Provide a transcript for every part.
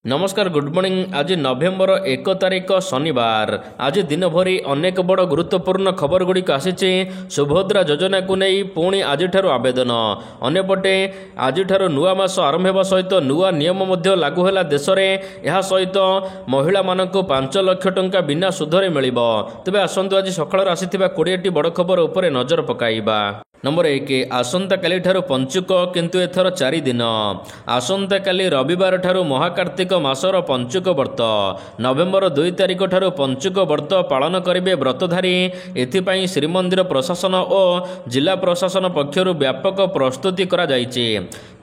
नमस्कार good morning. आज नवेम्बर 1 तारिख शनिवार। आज दिन भरी अनेक बड़ गुरुत्वपूर्ण खबर गुड़िक आसी। सुभद्रा योजना को नहीं पुणी आज आवेदन अंपटे आज नुआ मास आरंभ होगा सहित नुआ नियम लागू है देश में। यह सहित महिला मानक 5 लाख टंका बिना सुधरे मिल। तेज आसतु आज सकाल आसी 20टी बड़ खबर उपर नजर पकाइबा। नंबर 1 आसंता काली ठारू पंचुक किंतु एथर 4 दिन। आसंता काली रविवार ठारू महाकार्तिक मासर पंचुक व्रत। नवेम्बर 2 तारिख ठारू पंचुक व्रत पालन करेंगे व्रतधारी। एथिपाई श्रीमंदिर प्रशासन और जिला प्रशासन पक्षर व्यापक प्रस्तुति करा जायछि।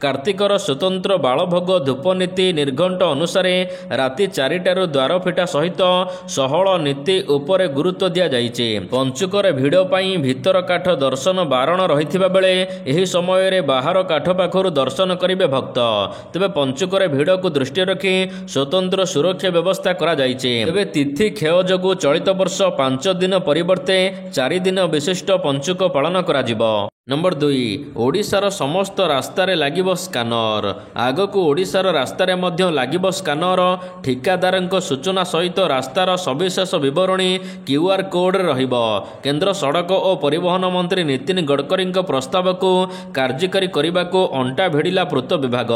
कार्तिकर स्वतंत्र बालभोग धूपनीति निर्घंट अनुसार राति 4टारू द्वार फिटा सहित सहल नीति उपर गुरुत्व दि जायछि। पंचुकर भिड़ पाई भीतर काठ दर्शन बारण रही बेले यही समय रे बाहर काठ पाखर दर्शन करेंगे भक्त। तेबे पंचुकर भिड़ को दृष्टि रखी स्वतंत्र सुरक्षा व्यवस्था करा जायछि। तेबे तिथि क्षय जोगु चलित वर्ष 5 दिन परिवर्ते 4 दिन विशिष्ट पंचुक पालन करा जिवो। नंबर 2 ओडिशार समस्त रास्तार लागिबो स्कानर। आगकू ओडिशार रास्तार मध्य लागिबो स्कानर। ठिकादारंक सूचना सहित रास्तार सविशेष विवरणी क्यूआर कोड रहिबो। केंद्र सड़क और परिवहन मंत्री नितिन गडकरी प्रस्ताव को कार्यकारी करने को अंटा भिड़िला पूर्त विभाग।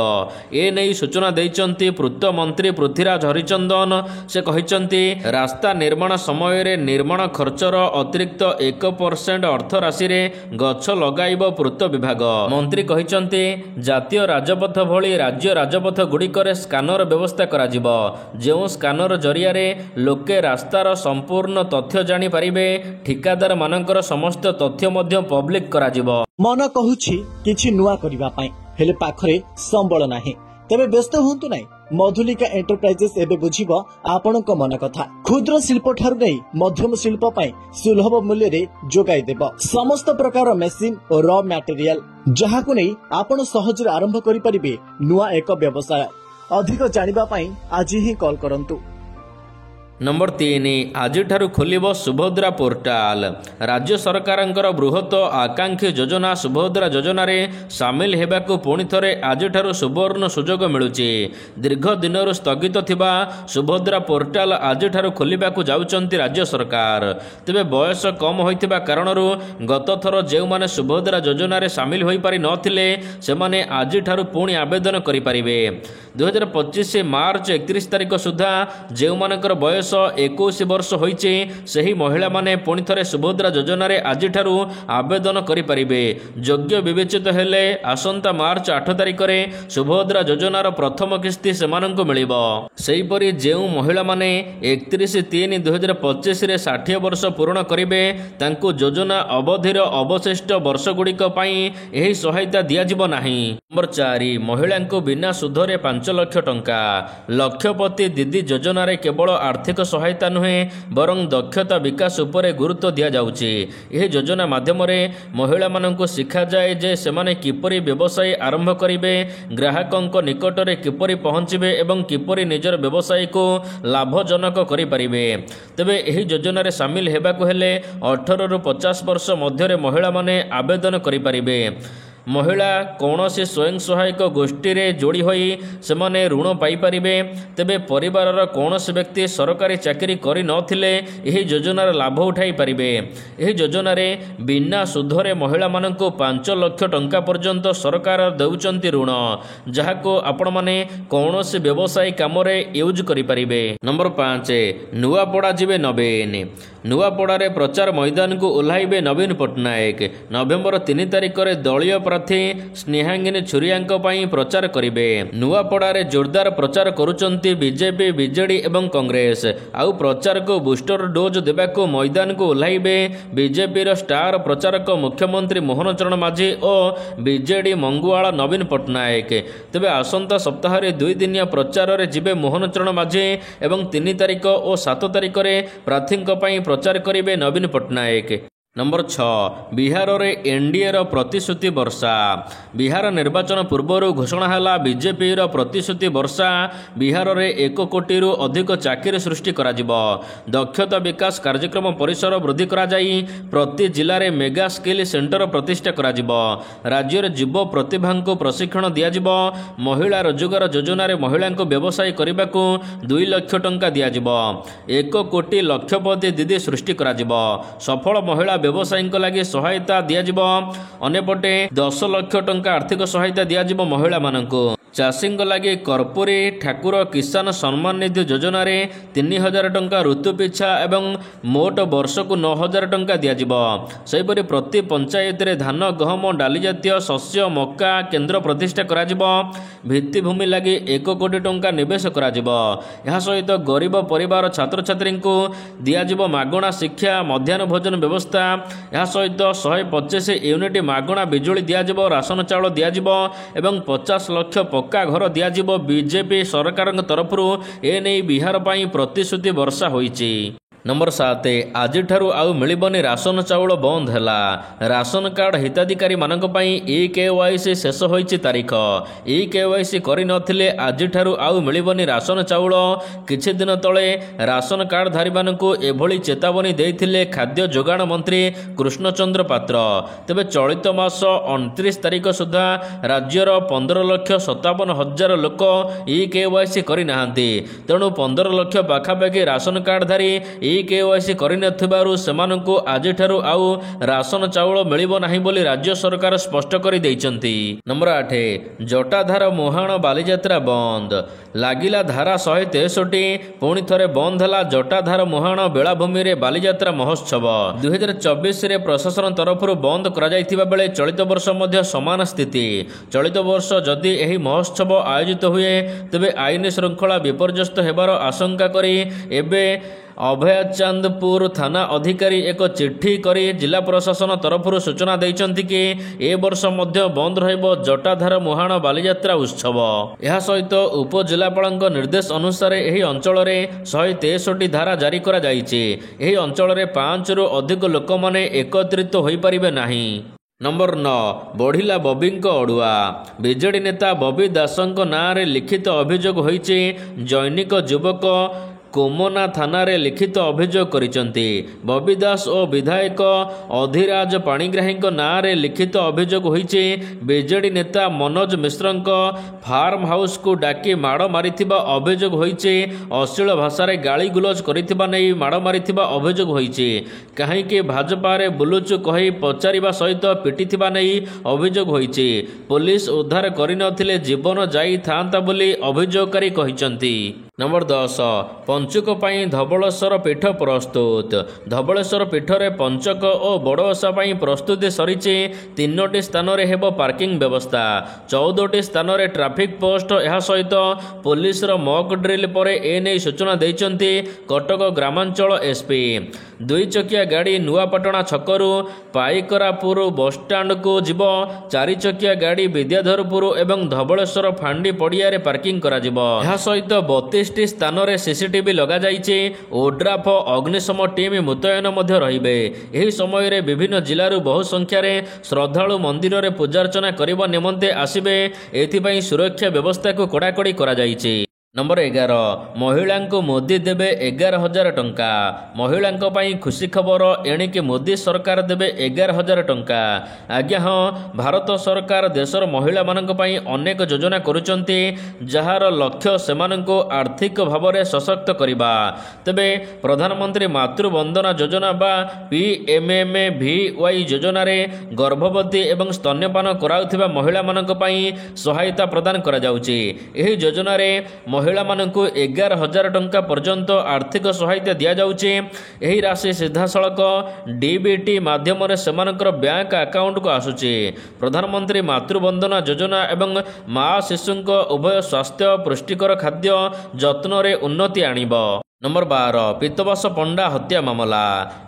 ए नहीं सूचना देइचंती पूर्त मंत्री पृथ्वीराज हरिचंदन। से कहिचंती रास्ता निर्माण समय रे निर्माण खर्चर अतिरिक्त 1% अर्थ राशि रे गछ लगाइब पूर्त विभाग। मंत्री कहिचंती जातीय राजपथ भली राज्य राजपथ गुड़िकरे स्कानर व्यवस्था करा जिवो। जेउ स्कानर जरिया रे लोके रास्तार संपूर्ण तथ्य जानी पारिबे। ठिकादार मानकर समस्त तथ्य मध्य पब्लिक करा जिवो। मन कहूछि किछि नुआ करिबा पई हेले पाखरे संबळ नाही। तेबे व्यस्त हुंतु नाही। मधुलिका एंटरप्राइजेस एबे बुझिबो आपणक मन कथा। क्षुद्र शिल्प ठारू नै मध्यम शिल्प पई सुलभ मूल्य रे जोगाई देबो। समस्त प्रकार मेसिन और रॉ मटेरियल जहाकु नै आपण सहज आरंभ करि परिबे नुआ एक व्यवसाय। अधिक जानिबा पई आज ही कॉल करंतु। नंबर 3 आज खोलिबो सुभद्रा पोर्टाल। राज्य सरकारंकर बृहत आकांक्षी योजना सुभद्रा योजना रे सामिल हेबाकू पुणी थरे आज सुवर्ण सुजोग मिलुची। दीर्घ दिनरु स्थगित थिबा सुभद्रा पोर्टाल आज खोलिबाकू जाउचंती राज्य सरकार। तेबे बयस कम होइथिबा कारणरू गत थर जेउ माने सुभद्रा योजना रे सामिल होई पारि नथिले सेमाने आज पुणी आवेदन करि परिबे। 2025 मार्च 31 तारिख सुधा जेउ मानकर बयस 21 वर्ष होइचे सही महिला माने पुणी थरे सुभद्रा योजना रे आज आवेदन करि परिबे। योग्य विवेचित हेले आसंता मार्च 8 तारिख रे सुभद्रा योजनार प्रथम किस्ती सेमानंको मिलिबो। सेही परि जेउ महिला माने 31/3/2025 रे 60 वर्ष पूर्ण करिवे तांको योजना अवधिर अवशिष्ट वर्ष गुड़िक पई एही सहायता दिया जिवो नाही। नंबर 4 महिलांको बिना सुधरे 5 लाख टंका। लक्षपति दीदी योजना रे केवल आर्थिक सहायता नुहे बरं दक्षता विकास उपरे गुरुत्व दिया जाउची। यह योजना माध्यम महिला मानक शिखा जाए जे सेमाने किपरि व्यवसाय आरंभ करिवे, ग्राहकंक निकट रे किपरि पहुँचबे एवं किपरि निजर व्यवसाय को लाभजनक करि परिबे। तेबे एही योजना रे शामिल हेबाकू हेले 18 रु 50 वर्ष मध्य महिला माने आवेदन करि परिबे। महिला कौनसी स्वयं सहायक गोष्ठी रे जोड़ी होई सेमाने ऋण पाई परिबे। तेबे परिवारर कौनसी व्यक्ति सरकारी चाकरी करि नथिले एही योजनार लाभ उठाई परिबे। एही योजना रे बिना सुधरे महिला माननको 5 लाख टंका पर्यंत सरकार देउचंती ऋण, जहाको आपण माने कौनसी व्यवसाय काम रे यूज करि परिबे। नंबर 5 नुआपड़ा जिवे नवीन। नुआपड़ा रे प्रचार मैदान को ओह्लाइबे नवीन पट्टनायक। नवेम्बर 3 तारिख रे दलीय प्रार्थी स्नेहांगिनी छुरियांक पई प्रचार करिवे। नुआपड़ा रे जोरदार प्रचार करुचंती बीजेपी बीजेडी एवं कांग्रेस। आउ प्रचार को बूस्टर डोज देबाको मैदान को ओह्लाइबे बीजेपी रो स्टार प्रचारक मुख्यमंत्री मोहन चरण माझी और बीजेडी मंगुआला नवीन पट्टनायक। तेबे आसंता सप्ताह रे 2 दिनिया प्रचार रे जिबे मोहन चरण माझी एवं 3 तारिख और 7 तारिख रे प्रार्थींक पई प्रचार करिवे नवीन पट्टनायक। नंबर 6 बिहार रे एनडीए रो प्रतिश्रुति वर्षा। बिहार निर्वाचन पूर्व घोषणा है बीजेपी रो प्रतिश्रुति वर्षा। बिहार रे 1 कोटी रु अधिक चाकरी सृष्टि करा जिवो। दक्षता विकास कार्यक्रम परिसर वृद्धि करा जाई प्रति जिले में मेगा स्किल सेंटर प्रतिष्ठा करा जिवो। राज्य रे युव प्रतिभा को प्रशिक्षण दिया जिवो। महिला रोजगार योजना रे महिला को व्यवसाय करने को 2 लाख टंका दिया जिवो। 1 कोटी लक्षपति दीदी सृष्टि करा जिवो। सफल महिला व्यवसायी लगी सहायता दिज्व। अन्यपटे 10 लाख टंका आर्थिक सहायता दिज्व महिला मानक। चाषी लगी कर्पूरी ठाकुर किसान सम्मान निधि योजना रे 3000 टंका ऋतु पिछा एवं मोट वर्ष को 9000 टंका दिज्व। सेहीपरि प्रति पंचायत रे धान गहम डाली जातीय शस्य मक्का केन्द्र प्रतिष्ठा करा। भित्तिभूमि लगी 1 कोटी टंका निवेश करा। यह सहित गरीब परिवार छात्र छात्री को दिज्व मागणा शिक्षा मध्याह्न भोजन व्यवस्था। यह सहित 125 यूनिट मागणा बिजुली दिज्व राशन चाउल दिज्व एवं 50 लाख पक्का घर दिज्व। बीजेपी सरकार तरफ एने बिहार पाई प्रतिश्रुति वर्षा होईची। नंबर 7 आज आउ मिलबनी राशन चाउल बंद है। राशन कार्ड हिताधिकारी मानक पई ई-केवाईसी शेष होईची तारीख। ई-केवाईसी करि नथिले आज आउ मिलबनी राशन चाउल। किछि दिन तले राशन कार्ड धारी मानकु एभली चेतावनी देइथिले खाद्य जोगाण मंत्री कृष्णचंद्र पात्र। तेबे चलित मास 29 तारीख सुधा राज्यर 15,57,000 लोक ई-केवाईसी करि नाहांती। तेणु 15 लाख पाखापाखि राशन कार्ड धारी ई-केवाईसी करिनथिबारु सेमानंकु आजिठारु आउ राशन चाउल मिलिबो नाही बोली राज्य सरकार स्पष्ट करि दैचंती। नंबर 8 जटाधार मुहाण बालीजात्रा बंद। लागिला धारा 163 पुणी थरे बंद हला जटाधार मुहाण बेलाभूमि रे बालीजात्रा महोत्सव। 2024 रे प्रशासन तरफ बंद करा जायथिबा बेले चलित वर्ष मध्य समान स्थिति। चलित वर्ष जदि एही महोत्सव आयोजित हुए तेबे आईन श्रृंखला विपर्यस्त हेबार आशंका करी एबे अभयचंदपुर थाना अधिकारी एक चिट्ठी करी जिला प्रशासन तरफ सूचना देइचंती कि ए वर्ष मध्य बंद रहिबो जटाधार मुहाण बालीजात्रा उत्सव। यह सहित उपजिलापालଙ୍କ निर्देश अनुसार एही अंचल रे 163 धारा जारी करा जायछि। एही अंचल रे 5 रु अधिक लोक माने एकत्रित होई परिबे नाही। नंबर 9 बढ़िला बबींक अड़ुआ। बीजेडी नेता बबी दासंक नाँ रे लिखित अभियोग होईछि। जैनिक युवक कोमना थाना रे लिखित अभियोग करिसंती। बबी दास और विधायक अधिराज पाणिग्राही नाँ रे लिखित अभियोग होईछि। बीजेडी नेता मनोज मिश्रंक फार्म हाउस को डाकी माड़ मारिथिबा अभियोग होईछि। अश्लील भाषा रे गाली गुलज करिथिबा नै माड़ मारिथिबा अभियोग होईछि। काहेकि भाजपा रे बुलुचु कहि पचारिबा सहित पिटिथिबा नै अभियोग होईछि। पुलिस उद्धार करिनथिले जीवन जाई थांता बोली अभियोगकारी कहिसंती। नंबर 10 पंचुक पाई धवलेश्वर पीठ प्रस्तुत। धवलेश्वर पीठ रे पंचक और बड़ ओषा पाई प्रस्तुति सरीची। 3टी स्थान रे हेबो पार्किंग व्यवस्था। 14टी स्थान रे ट्रैफिक पोस्ट। यह सहित पुलिस रो मॉक ड्रिल परे एने सूचना दैचंती कटक ग्रामांचल एसपी। 2 चकिया गाड़ी नुआपाटଣା छकरू पाइकरापुर बस स्टैंड को जीव। 4 चकिया गाड़ी विद्याधरपुर एवं धवलेश्वर फांडी पड़िया रे पार्किंग करा जीव। यह सहित 32टी स्थान रे सीसीटीवी लगा जाइछे। ओड्राफ अग्निशम टीम मुतयन मध्य रहिबे। एही समय रे विभिन्न जिल्लारू बहु संख्या रे श्रद्धालु मंदिर रे पूजार्चना करिबा निमंते आसिबे। एथिपई सुरक्षा व्यवस्था को कड़ाकड़ी करा जाइछे। नंबर 11 महिला को मोदी देवे 11,000 टंका। महिला खुशी खबर एणिके मोदी सरकार देवे 11,000 टंका। आज्ञा हाँ भारत सरकार देशर महिला मानक पई अनेक योजना करुचंती जहार लक्ष्य सेमानंको आर्थिक भाव में सशक्त करवा। तेबे प्रधानमंत्री मातृवंदना योजना बा PMMVY योजना रे गर्भवती एवं स्तन्यपान कराउथिबा महिला मानक पई सहायता प्रदान करा जाउची। एही योजना रे महिला मानकु 11,000 टंका पर्यंत आर्थिक सहायता दिया जाउची। एही राशि सीधासलख DBT माध्यम रे सेमानकर बैंक अकाउंट को आसुची। प्रधानमंत्री मातृवंदना योजना एवं माँ शिशुंक उभय स्वास्थ्य पुष्टिकर खाद्य जत्न रे उन्नति आनिब। नंबर 12 पीतवास पंडा हत्या मामला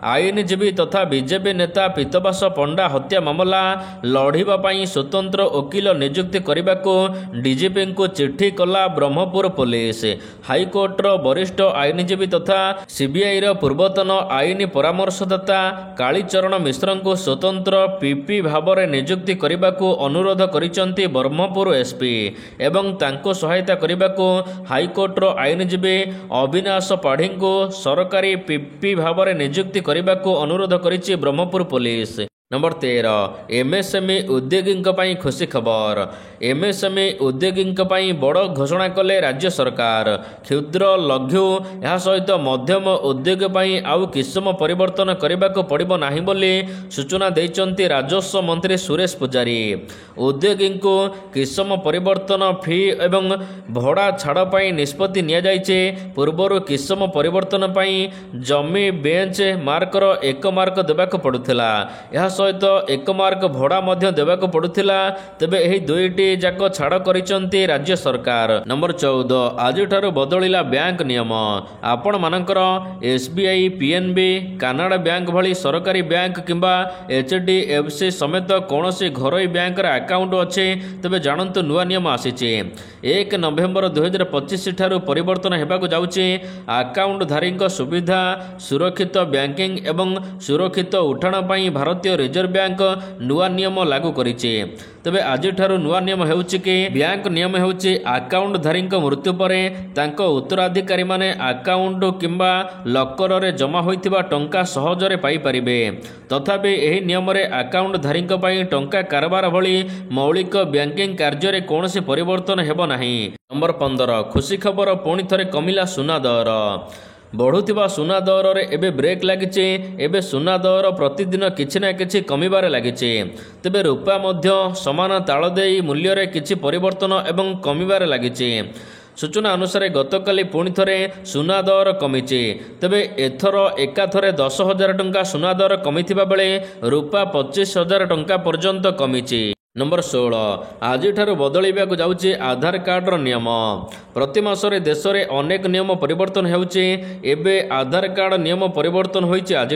आईनजीवी तथा बीजेपी नेता पीतवास पंडा हत्या मामला लढ़िबा पई स्वतंत्र वकील नियुक्ति करने को डीजीपी को चिट्ठी कला ब्रह्मपुर पुलिस हाईकोर्टर वरिष्ठ आईनजीवी तथा सीबीआई पूर्वतन आईन परामर्शदाता कालीचरण मिश्र को स्वतंत्र पीपी भाव में नियुक्ति करने को अनुरोध करिसेंती ब्रह्मपुर एसपी एवं तांको सहायता करने को हाईकोर्टर आईनजीवी अविनाश पाढ़ी को सरकारी पीपी भाव में नियुक्ति करने को अनुरोध करिछि ब्रह्मपुर पुलिस। नंबर 13 एमएसएमई उद्योगी खुशी खबर एमएसएमई उद्योगी बड़ घोषणा कले राज्य सरकार क्षुद्र लघु यह सहित मध्यम उद्योग आउ किसम परिवर्तन करने को पड़ो ना बोली सूचना देइचंती राजस्व मंत्री सुरेश पुजारी उद्योगी को किसम परिवर्तन फी एवं भड़ा छाड़ पर निष्पत्ति नियाଯାଇଛି पूर्वर किसम परिवर्तन जमी बेंच मार्कर 1 मार्क देवाक पड़ुथिला यह सहित 1 मार्क भड़ा मध्य देवाक पड़ुथिला तेबे एही दुईटी जाक छाड़ करिसंती राज्य सरकार। नंबर 14 आज बदलिला बैंक नियम आपण मानकर एसबीआई पीएनबी कानाडा बैंक भली सरकारी बैंक किंबा एचडीएफसी समेत कौनसी घरोई बैंक अकाउंट अच्छे तेबे जानतु नुआ नियम आसीचे 1 नवेम्बर 2025 ठारू परिवर्तन हेबाकु जाउचे अकाउंट धारी सुविधा सुरक्षित बैंकिंग एवं सुरक्षित उठाण पई भारतीय रिजर्व बैंक नुआ नियम लागू करिছে तबे आज ठारू नुआ नियम हेउछि कि बैंक नियम हेउछि अकाउंट धारी मृत्यु परे तांको उत्तराधिकारी माने अकाउंट किंबा लकर रे जमा होइथिबा टंका सहजरे पाई परिबे तथापि एही नियम रे अकाउंट धारी पई टंका कारबार भली मौलिक बैंकिंग कार्य रे कोनोसी परिवर्तन हेबो नाही। नंबर 15 खुशी खबर पुणी थरे कमिला सुना दर बढ़ुवा सुना दर रे एबे ब्रेक लगी एबे सुना दर प्रतिदिन किछि ना किछि कमिबारे लगी तेबे रूपा मध्य समान ताल देई मूल्य रे किछि परिवर्तन एवं कमिबारे लगी सूचना अनुसार गतकाली पुणी थरे सुना दर कमिचे तेबे एथर एकाथरे 10,000 टंका सुना दर कमिथिबा बेले रूपा 25,000 टंका पर्यंत कमिचे। नंबर 16 आज बदलैवाक जाउछि आधार कार्डर नियम प्रति मासरे देश में अनेक नियम परिवर्तन होउछि एबे आधार कार्ड नियम परिवर्तन होइछि आज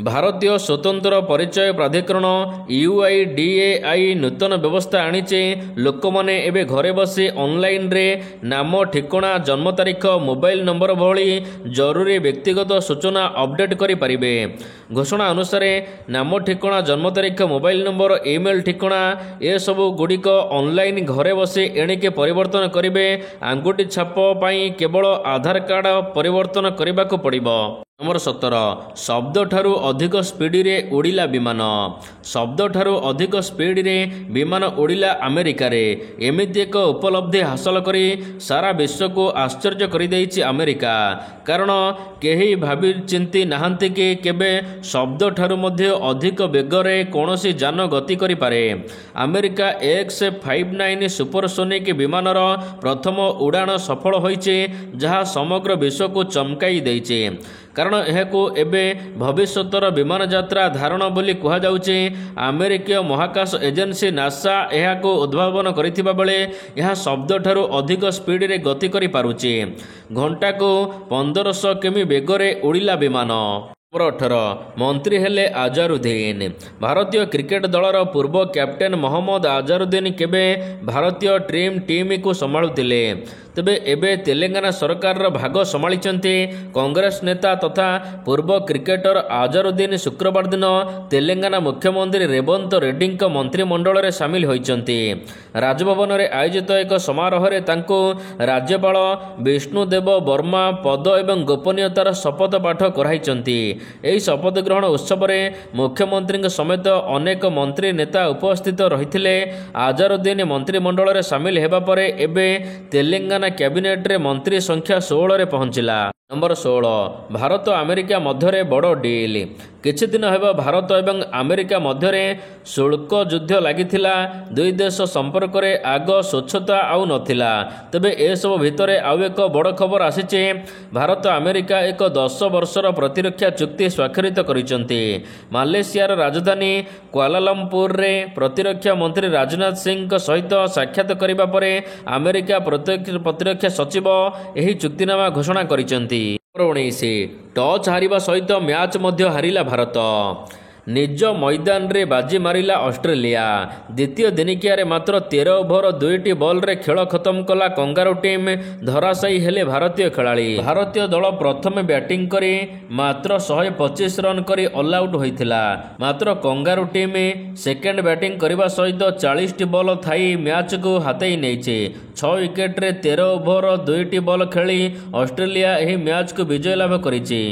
भारतीय स्वतंत्र परिचय प्राधिकरण UIDAI नूतन व्यवस्था आनिचे लोक माने एबे घरे बसी ऑनलाइन रे नाम ठिकाना जन्म तारीख मोबाइल नंबर भली जरूरी व्यक्तिगत सूचना अपडेट करि परिबे घोषणा अनुसार नाम ठिकाना जन्म तारीख मोबाइल नंबर ईमेल ठिकाना ए सबु गुड़िक ऑनलाइन घरे बसी एणिके परिवर्तन करेंगे आंगुठी छाप पाई केवल आधार कार्ड परिवर्तन करने को पड़िबो। नंबर 17 शब्द ठारू अधिक स्पीड रे उड़िला विमान शब्द ठारू अधिक स्पीड रे विमान उड़िला अमेरिका रे एमिति एक उपलब्धि हासिल करी सारा विश्व को आश्चर्य करि दैछि अमेरिका कारण केही भाबी चिंती नाहंती कि केबे शब्द ठारू मध्ये अधिक वेग रे कोनोसी जान गति करि पारे अमेरिका X-59 सुपरसोनिक विमानर प्रथम उड़ान सफल होइছে जहा समग्र विश्व को चमकाई दैছে कारण यह एबे भविष्यतर विमान यात्रा धारण बोली कह जाउचे अमेरिकीय महाकाश एजेंसी नासा यह उद्भावन करिथिबा बेले यह शब्द ठारू अधिक स्पीड रे गति करि पारुचे घंटा को 1500 किमी वेगरे उड़िला विमान। नंबर 18 मंत्री हेले अजहरुद्दीन भारतीय क्रिकेट दलर पूर्व कैप्टेन मोहम्मद अजहरुद्दीन केबे भारतीय टीम को संभाळुतिले तेबे एबे तेलंगाना सरकार भाग संभाळिचंती कांग्रेस नेता तथा पूर्व क्रिकेटर अजहरुद्दीन शुक्रवार दिन तेलंगाना मुख्यमंत्री रेवंत रेड्डी मंत्रिमंडल रे शामिल होइचंती राजभवन रे आयोजित एक समारोह रे तांको राज्यपाल विष्णुदेव वर्मा पद एवं गोपनीयतार शपथ पाठ कराइचंती एही शपथ ग्रहण उत्सव रे मुख्यमंत्री समेत अनेक मंत्री नेता उपस्थित रहिथिले अजहरुद्दीन मंत्रिमंडल रे शामिल हेबा परे एबे तेलंगाना कैबिनेट रे मंत्री संख्या 16 रे पहुंचिला। नंबर 16 भारत अमेरिका मध्य बड़ डील किछि दिन हेब भारत एवं अमेरिका मध्य शुल्क युद्ध लगिथिला दुई देश संपर्क रे आग स्वच्छता आउ नथिला तेबे ए सब भितर आउ एक बड़ खबर आसीचे भारत अमेरिका एक 10 वर्षर प्रतिरक्षा चुक्ति स्वाक्षरित करिसंती मालयेशियार राजधानी क्वालालंपुर रे प्रतिरक्षा मंत्री राजनाथ सिंह सहित साक्षात करिबा परे अमेरिका प्रतिरक्षा सचिव एही चुक्तिनामा घोषणा करिसंती। 19 ଟଚ୍ ହାରିବା ସହିତ ମ୍ୟାଚ୍ ମଧ୍ୟ ହାରିଲା ଭାରତ। ନିଜ ମଇଦାନରେ ବାଜି ମାରିଲା ଅଷ୍ଟ୍ରେଲିଆ। ଦ୍ୱିତୀୟ ଦିନିକିଆରେ ମାତ୍ର 13 ଓଭର 2ଟି ବଲ୍ରେ ଖେଳ ଖତମ କଲା କଙ୍ଗାରୁ ଟିମ୍। ଧରାଶାୟୀ ହେଲେ ଭାରତୀୟ ଖେଳାଳି। ଭାରତୀୟ ଦଳ ପ୍ରଥମେ ବ୍ୟାଟିଂ କରି ମାତ୍ର 125 ରନ୍ କରି ଅଲ୍ ଆଉଟ୍ ହୋଇଥିଲା। ମାତ୍ର କଙ୍ଗାରୁ ଟିମ୍ ସେକେଣ୍ଡ ବ୍ୟାଟିଂ କରିବା ସହିତ 40ଟି ବଲ୍ ଥାଇ ମ୍ୟାଚ୍କୁ ହାତେଇ ନେଇଛି। 6 ୱିକେଟ୍ରେ 13 ଓଭର 2ଟି ବଲ୍ ଖେଳି ଅଷ୍ଟ୍ରେଲିଆ ଏହି ମ୍ୟାଚ୍କୁ ବିଜୟ ଲାଭ କରିଛି।